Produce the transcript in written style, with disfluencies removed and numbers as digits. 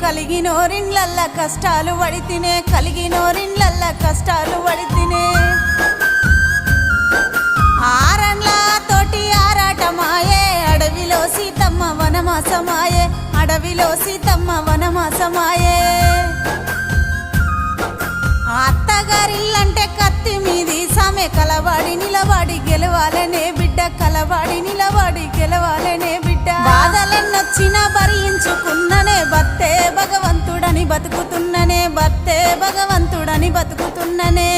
కలిగినోరిండ్లల్ల కష్టాలు వడితినే కలిగినోరిండ్లల్ల కష్టాలు వడితినే ఆరండ్ల తోటి ఆరాటమాయే అడవిలో సీతమ్మ వనమాసమాయే అడవిలో సీతమ్మ వనమాసమాయే అత్తగారిల్లంటే కత్తి మీది సామె కలవాడి నిలవాడి గెలవాలనే బిడ్డ కలవాడి నిలవాడి గెలవాలనే బిడ్డ బాధలెన్నొచ్చినా భరించుకున్ననే భర్తే భగవంతుడని బతుకుతున్ననే భర్తే భగవంతుడని బతుకుతున్ననే